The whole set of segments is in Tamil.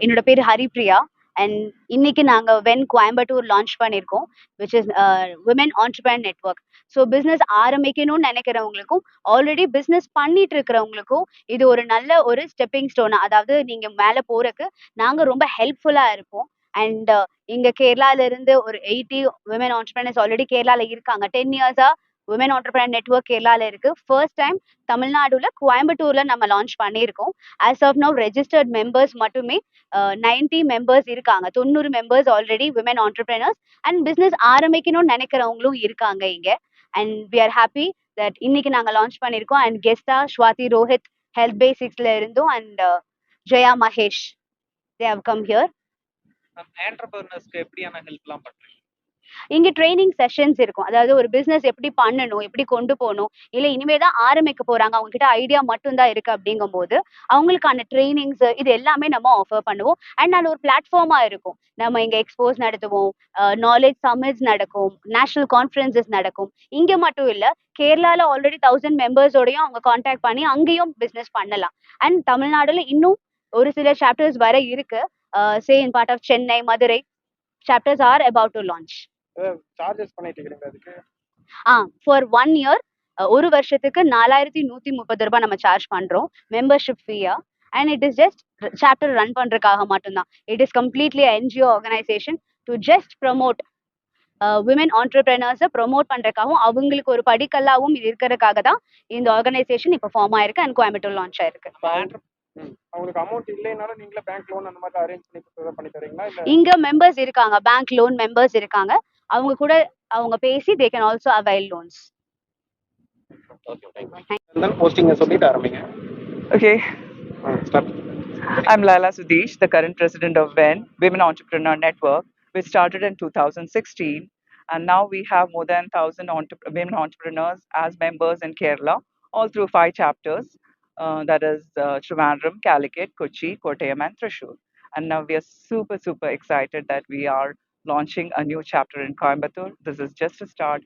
என்னோட பேர் ஹரிப்ரியா அண்ட் இன்னைக்கு நாங்க வென் கோயம்புத்தூர் லான்ச் பண்ணியிருக்கோம் which is women entrepreneur network. So business ஆரம்பிக்கணும்னு நினைக்கிறவங்களுக்கும் ஆல்ரெடி பிஸ்னஸ் பண்ணிட்டு இருக்கிறவங்களுக்கும் இது ஒரு நல்ல ஒரு ஸ்டெப்பிங் ஸ்டோன். அதாவது நீங்க மேல போறதுக்கு நாங்க ரொம்ப ஹெல்ப்ஃபுல்லா இருப்போம். அண்ட் இங்க கேரளால இருந்து ஒரு 80 விமென் ஆண்டர்பிரினர்ஸ் ஆல்ரெடி கேரளால இருக்காங்க. 10 இயர்ஸா விமென் ஆண்டர்பிரினர் நெட்வொர்க் கேரளால இருக்கு. ஃபர்ஸ்ட் டைம் தமிழ்நாடுல கோயம்புத்தூர்ல நம்ம லான்ச் பண்ணியிருக்கோம். As of now registered members மட்டுமே 90 மெம்பர்ஸ் இருக்காங்க. 90 members already women entrepreneurs and business ஆரம்பிக்கணும்னு நினைக்கிறவங்களும் இருக்காங்க இங்க. And we are happy that இன்னைக்கு நாங்க லான்ச் பண்ணியிருக்கோம். அண்ட் கெஸ்டா ஸ்வாதி ரோஹித் ஹெல்த் பேசிக்ஸ்ல இருந்தும் and Jaya Mahesh they have come here. என்டர்பிரினர்ஸ்க்கு எப்படியான ஹெல்ப்லாம் பண்றீங்க? இங்க ட்ரைனிங் செஷன்ஸ் இருக்கும். அதாவது ஒரு பிசினஸ் எப்படி பண்ணணும், எப்படி கொண்டு போகணும், இல்ல இனிமே தான் ஆரம்பிக்க போறாங்க, அவங்க கிட்ட ஐடியா மட்டும் தான் இருக்கு அப்படிங்கும்போது அவங்களுக்கான ட்ரைனிங்ஸ் இது எல்லாமே நம்ம ஆஃபர் பண்ணுவோம். அண்ட் அது ஒரு பிளாட்ஃபார்மா இருக்கும். நம்ம இங்க எக்ஸ்போஸ் நடத்துவோம், நாலேஜ் சமிட்ஸ் நடக்கும், நேஷனல் கான்ஃபரன்சஸ் நடக்கும். இங்க மட்டும் இல்ல, கேரளால ஆல்ரெடி 1000 மெம்பர்ஸோடையும் அவங்க கான்டாக்ட் பண்ணி அங்கேயும் பிசினஸ் பண்ணலாம். அண்ட் தமிழ்நாடுல இன்னும் ஒரு சில சாப்டர்ஸ் வர இருக்கு. Say in part of Chennai, Madurai chapters are about to launch. Charges பண்ணிட்டு இருக்கீங்க அதுக்கு? ஃபார் 1 இயர் ஒரு வருஷத்துக்கு 4130 ரூபாய் நம்ம சார்ஜ் பண்றோம் மெம்பர்ஷிப் ஃபீயா. And it is just chapter run பண்றதுக்காக மட்டும்தான். It is completely NGO organisation to just promote women ஆண்டர்பிரினர்ஸை ப்ரொமோட் பண்றதுக்காகவும் அவங்களுக்கு ஒரு படிக்கல்லாவும் இது இருக்கிறதுக்காக தான் இந்த ஆர்கனைசேஷன் இப்போ ஃபார்ம் ஆயிருக்கு அண்ட் கோயம்புத்தூர் லான்ச் ஆயிருக்கு. அவங்களுக்கு அமௌண்ட் இல்லைனாலும் நீங்களே பேங்க் லோன் அந்த மாதிரி அரேஞ்ச் பண்ணி தரீங்களா? இல்ல இங்க மெம்பர்ஸ் இருக்காங்க, பேங்க் லோன் மெம்பர்ஸ் இருக்காங்க. அவங்க கூட அவங்க பேசி they can also avail loans. Okay. I'm Lala Sudesh, the current president of WEN, Women Entrepreneur Network, which started in 2016. And now we have more than 1,000 women entrepreneurs as members in Kerala, all through 5 chapters. That is Trivandrum, Calicut, Kochi, Kottayam, and Thrissur. And now we are super, super excited that we are launching a new chapter in Coimbatore. This is just a start.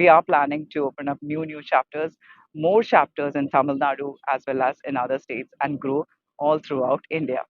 We are planning to open up new chapters, more chapters in Tamil Nadu as well as in other states, and grow all throughout India.